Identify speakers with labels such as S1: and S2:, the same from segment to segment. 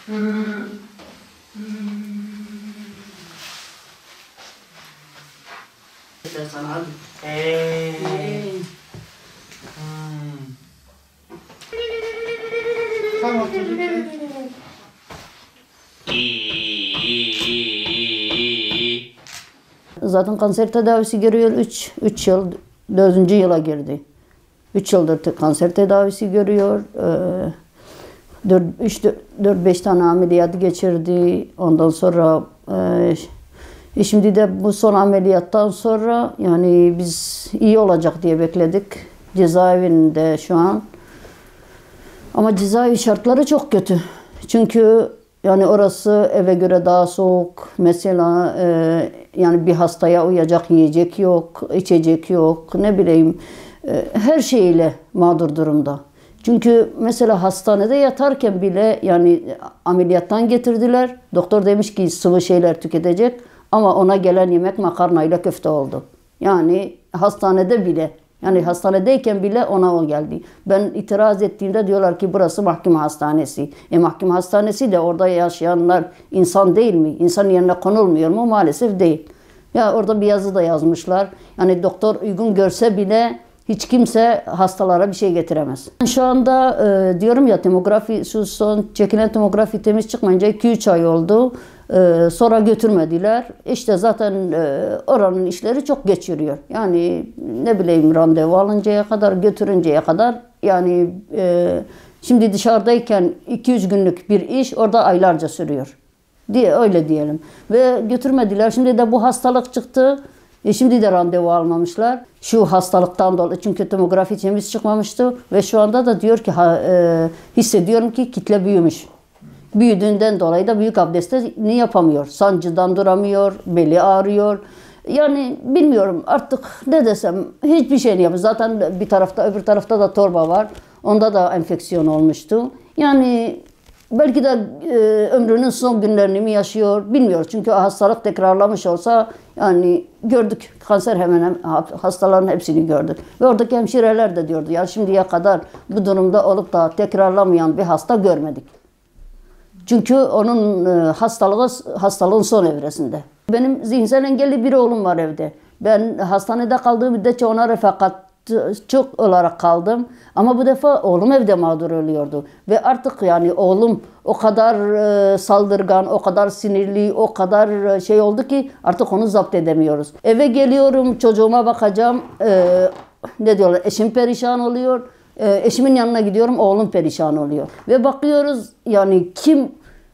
S1: Sana hadi.
S2: Tamam.
S3: Zaten kanser tedavisi görüyor 3 yıl, 4. yıla girdi. 3 yıldır kanser tedavisi görüyor. 4-5 tane ameliyat geçirdi. Ondan sonra şimdi de bu son ameliyattan sonra yani biz iyi olacak diye bekledik. Cezaevinde şu an. Ama cezaevi şartları çok kötü. Çünkü yani orası eve göre daha soğuk. Mesela yani bir hastaya uyacak yiyecek yok, içecek yok, ne bileyim her şeyle mağdur durumda. Çünkü mesela hastanede yatarken bile yani ameliyattan getirdiler. Doktor demiş ki sıvı şeyler tüketecek ama ona gelen yemek makarnayla köfte oldu. Yani hastanede bile. Yani hastanedeyken bile ona o geldi. Ben itiraz ettiğimde diyorlar ki burası mahkeme hastanesi. Mahkeme hastanesi de orada yaşayanlar insan değil mi? İnsan yerine konulmuyor mu? Maalesef değil. Ya orada bir yazı da yazmışlar. Yani doktor uygun görse bile hiç kimse hastalara bir şey getiremez. Şu anda diyorum ya tomografi, şu son çekilen tomografi temiz çıkmayınca 2-3 ay oldu. Sonra götürmediler. İşte zaten oranın işleri çok geç yürüyor. Yani ne bileyim randevu alıncaya kadar, götürünceye kadar yani şimdi dışarıdayken 2-3 günlük bir iş orada aylarca sürüyor diye öyle diyelim. Ve götürmediler. Şimdi de bu hastalık çıktı. Şimdi de randevu almamışlar. Şu hastalıktan dolayı çünkü tomografi temiz çıkmamıştı ve şu anda da diyor ki hissediyorum ki kitle büyümüş. Büyüdüğünden dolayı da büyük abdestini yapamıyor. Sancıdan duramıyor, beli ağrıyor. Yani bilmiyorum artık ne desem hiçbir şey yapamıyor. Zaten bir tarafta öbür tarafta da torba var. Onda da enfeksiyon olmuştu. Yani belki de ömrünün son günlerini mi yaşıyor bilmiyoruz. Çünkü hastalık tekrarlamış olsa yani gördük kanser hemen hastaların hepsini gördük. Ve oradaki hemşireler de diyordu ya şimdiye kadar bu durumda olup da tekrarlamayan bir hasta görmedik. Çünkü onun hastalığın son evresinde. Benim zihinsel engelli bir oğlum var evde. Ben hastanede kaldığım müddetçe ona refakatçi olarak kaldım. Ama bu defa oğlum evde mağdur oluyordu. Ve artık yani oğlum o kadar saldırgan, o kadar sinirli, o kadar şey oldu ki artık onu zapt edemiyoruz. Eve geliyorum, çocuğuma bakacağım. Ne diyorlar, eşim perişan oluyor. Eşimin yanına gidiyorum, oğlum perişan oluyor. Ve bakıyoruz yani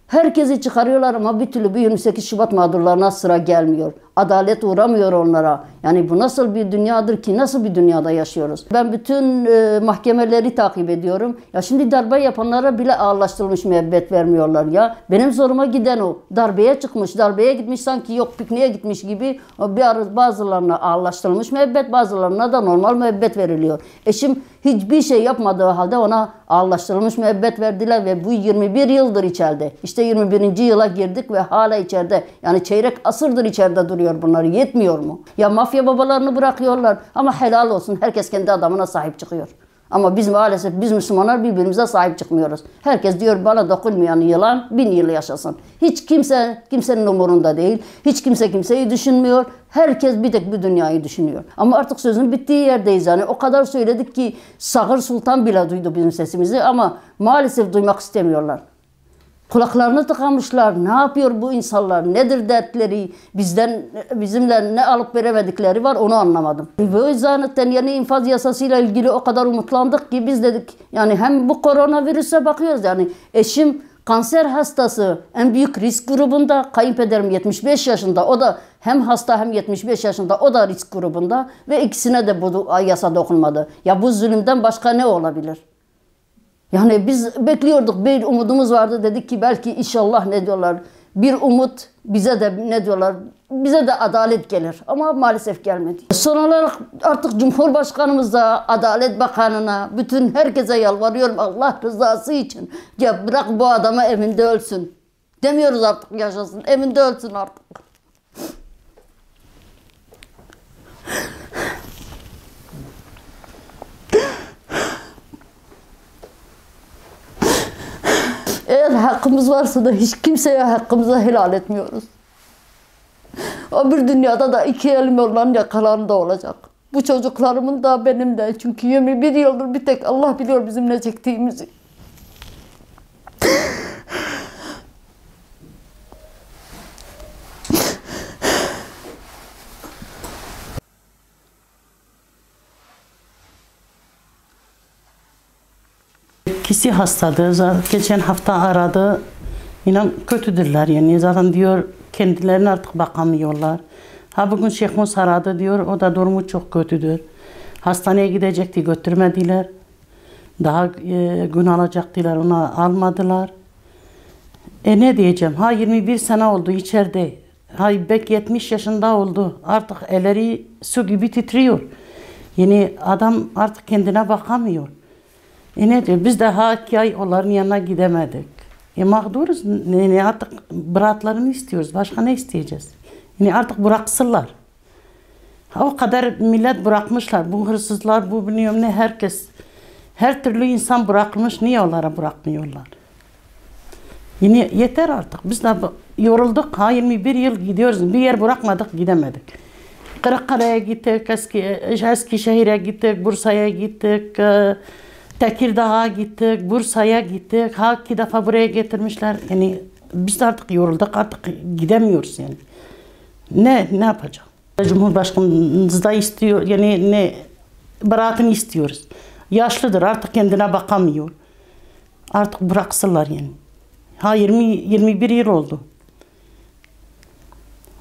S3: herkesi çıkarıyorlar ama bir türlü bu 28 Şubat mağdurlarına sıra gelmiyor. Adalet uğramıyor onlara. Yani bu nasıl bir dünyadır ki, nasıl bir dünyada yaşıyoruz? Ben bütün mahkemeleri takip ediyorum. Ya şimdi darbe yapanlara bile ağırlaştırılmış müebbet vermiyorlar ya. Benim zoruma giden o. Darbeye çıkmış, darbeye gitmiş sanki yok pikniğe gitmiş gibi. Bazılarına ağırlaştırılmış müebbet, bazılarına da normal müebbet veriliyor. Eşim hiçbir şey yapmadığı halde ona ağırlaştırılmış müebbet verdiler ve bu 21 yıldır içeride. İşte 21. yıla girdik ve hala içeride. Yani çeyrek asırdır içeride duruyor bunları. Yetmiyor mu? Ya mafya babalarını bırakıyorlar ama helal olsun. Herkes kendi adamına sahip çıkıyor. Ama biz maalesef biz Müslümanlar birbirimize sahip çıkmıyoruz. Herkes diyor bana dokunmayan yılan 1000 yıl yaşasın. Hiç kimsenin umurunda değil. Hiç kimse kimseyi düşünmüyor. Herkes bir tek bu dünyayı düşünüyor. Ama artık sözün bittiği yerdeyiz yani. O kadar söyledik ki Sağır Sultan bile duydu bizim sesimizi ama maalesef duymak istemiyorlar. Kulaklarını tıkamışlar. Ne yapıyor bu insanlar? Nedir dertleri? Bizimle ne alıp veremedikleri var onu anlamadım. Bu yüzden yeni infaz yasasıyla ilgili o kadar umutlandık ki biz dedik yani hem bu koronavirüse bakıyoruz yani eşim kanser hastası en büyük risk grubunda, kayınpederim 75 yaşında o da hem hasta hem 75 yaşında o da risk grubunda ve ikisine de bu yasa dokunmadı. Ya bu zulümden başka ne olabilir? Yani biz bekliyorduk, bir umudumuz vardı dedik ki belki inşallah ne diyorlar bir umut bize de ne diyorlar bize de adalet gelir ama maalesef gelmedi. Son olarak artık Cumhurbaşkanımıza, Adalet Bakanı'na, bütün herkese yalvarıyorum Allah rızası için. Ya bırak bu adamı evinde ölsün. Demiyoruz artık yaşasın, evinde ölsün artık. Eğer hakkımız varsa da hiç kimseye hakkımızı helal etmiyoruz. Öbür dünyada da iki elim olan yakalarında olacak. Bu çocuklarımın da benim de. Çünkü 21 yıldır bir tek Allah biliyor bizim ne çektiğimizi.
S1: İkisi hastadı. Geçen hafta aradı. İnan kötüdürler yani. Zaten diyor kendilerine artık bakamıyorlar. Ha bugün Şeyh Mus aradı diyor. O da durumu çok kötüdür. Hastaneye gidecekti, götürmediler. Daha gün alacaktılar, onu almadılar. Ne diyeceğim? Ha 21 sene oldu içeride. Ha belki 70 yaşında oldu. Artık elleri su gibi titriyor. Yani adam artık kendine bakamıyor. Ne diyor? Biz de 2 ay onların yanına gidemedik. Mağduruz. Yani artık bıraklarını istiyoruz. Başka ne isteyeceğiz? Yani artık bıraksınlar. O kadar millet bırakmışlar. Bu hırsızlar, bu bilmiyorum ne herkes. Her türlü insan bırakmış. Niye onlara bırakmıyorlar? Yani yeter artık. Biz de yorulduk. 21 yıl gidiyoruz. Bir yer bırakmadık, gidemedik. Kırıkkale'ye gittik, Eskişehir'e gittik, Bursa'ya gittik, Tekirdağ'a gittik, Bursa'ya gittik. 2 defa buraya getirmişler. Yani biz de artık yorulduk, artık gidemiyoruz yani. Ne yapacağız? Cumhurbaşkanımız da istiyor, yani ne beraatini istiyoruz. Yaşlıdır, artık kendine bakamıyor. Artık bıraksınlar yani. 21 yıl oldu.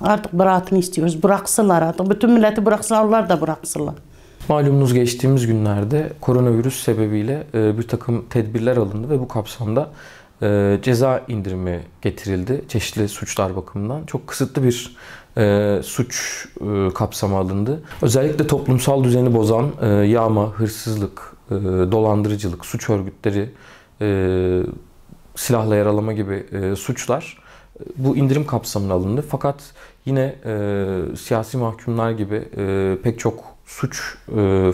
S1: Artık beraatini istiyoruz. Bıraksınlar artık. Bütün milleti bıraksınlar, onlar da bıraksınlar.
S2: Malumunuz geçtiğimiz günlerde koronavirüs sebebiyle bir takım tedbirler alındı ve bu kapsamda ceza indirimi getirildi. Çeşitli suçlar bakımından. Çok kısıtlı bir suç kapsamı alındı. Özellikle toplumsal düzeni bozan yağma, hırsızlık, dolandırıcılık, suç örgütleri, silahla yaralama gibi suçlar bu indirim kapsamına alındı. Fakat yine siyasi mahkumlar gibi pek çok suç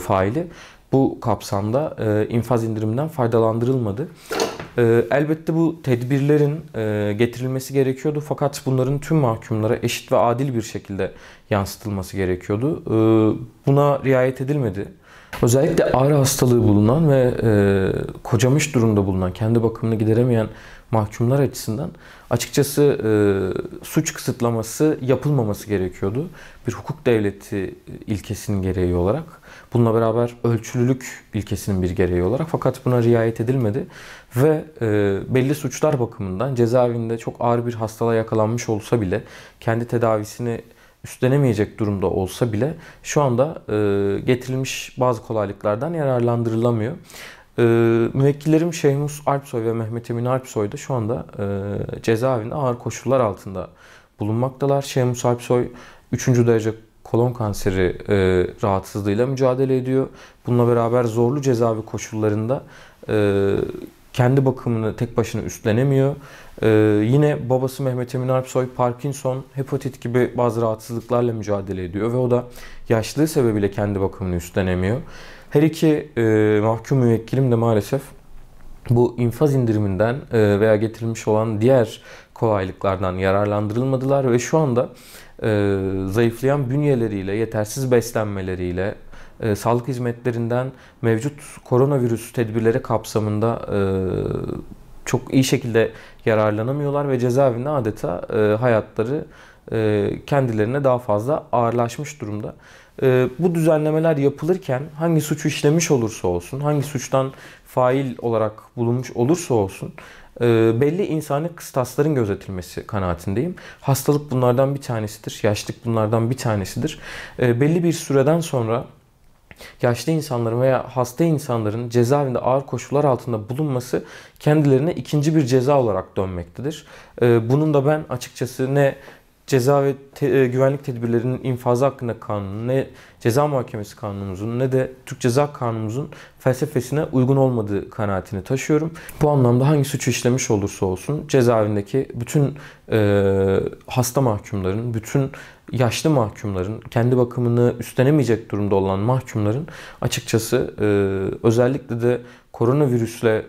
S2: faili bu kapsamda infaz indiriminden faydalandırılmadı. Elbette bu tedbirlerin getirilmesi gerekiyordu fakat bunların tüm mahkumlara eşit ve adil bir şekilde yansıtılması gerekiyordu. Buna riayet edilmedi. Özellikle ağrı hastalığı bulunan ve kocamış durumda bulunan, kendi bakımını gideremeyen mahkumlar açısından açıkçası suç kısıtlaması yapılmaması gerekiyordu. Bir hukuk devleti ilkesinin gereği olarak. Bununla beraber ölçülülük ilkesinin bir gereği olarak. Fakat buna riayet edilmedi. Ve belli suçlar bakımından cezaevinde çok ağır bir hastalığa yakalanmış olsa bile, kendi tedavisini üstlenemeyecek durumda olsa bile şu anda getirilmiş bazı kolaylıklardan yararlandırılamıyor. Müvekkillerim Şeyh Mus Alpsoy ve Mehmet Emin Alpsoy da şu anda cezaevinde ağır koşullar altında bulunmaktalar. Şeyh Mus Alpsoy 3. derece kolon kanseri rahatsızlığıyla mücadele ediyor. Bununla beraber zorlu cezaevi koşullarında kendi bakımını tek başına üstlenemiyor. Yine babası Mehmet Emin Alpsoy Parkinson, hepatit gibi bazı rahatsızlıklarla mücadele ediyor ve o da yaşlılığı sebebiyle kendi bakımını üstlenemiyor. Her iki mahkum müvekkilim de maalesef bu infaz indiriminden veya getirilmiş olan diğer kolaylıklardan yararlandırılmadılar ve şu anda zayıflayan bünyeleriyle, yetersiz beslenmeleriyle, sağlık hizmetlerinden mevcut koronavirüs tedbirleri kapsamında çok iyi şekilde yararlanamıyorlar ve cezaevinde adeta hayatları kendilerine daha fazla ağırlaşmış durumda. Bu düzenlemeler yapılırken hangi suçu işlemiş olursa olsun, hangi suçtan fail olarak bulunmuş olursa olsun belli insani kıstasların gözetilmesi kanaatindeyim. Hastalık bunlardan bir tanesidir, yaşlılık bunlardan bir tanesidir. Belli bir süreden sonra yaşlı insanların veya hasta insanların cezaevinde ağır koşullar altında bulunması kendilerine ikinci bir ceza olarak dönmektedir. Bunun da ben açıkçası ne ceza ve güvenlik tedbirlerinin infazı hakkında kanunu, ne ceza muhakemesi kanunumuzun ne de Türk Ceza Kanunumuzun felsefesine uygun olmadığı kanaatini taşıyorum. Bu anlamda hangi suçu işlemiş olursa olsun cezaevindeki bütün hasta mahkumların, bütün yaşlı mahkumların, kendi bakımını üstlenemeyecek durumda olan mahkumların açıkçası özellikle de koronavirüsle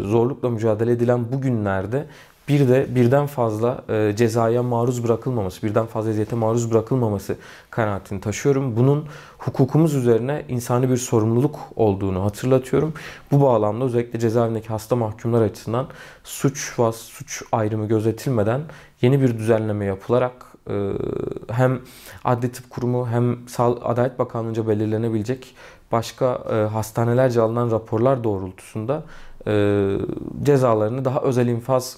S2: zorlukla mücadele edilen bu günlerde bir de birden fazla cezaya maruz bırakılmaması, birden fazla eziyete maruz bırakılmaması kanaatini taşıyorum. Bunun hukukumuz üzerine insani bir sorumluluk olduğunu hatırlatıyorum. Bu bağlamda özellikle cezaevindeki hasta mahkumlar açısından suç ve suç ayrımı gözetilmeden yeni bir düzenleme yapılarak hem Adli Tıp Kurumu hem Adalet Bakanlığı'nca belirlenebilecek başka hastanelerce alınan raporlar doğrultusunda cezalarını daha özel infaz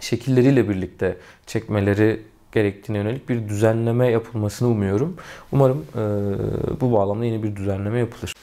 S2: şekilleriyle birlikte çekmeleri gerektiğine yönelik bir düzenleme yapılmasını umuyorum. Umarım bu bağlamda yeni bir düzenleme yapılır.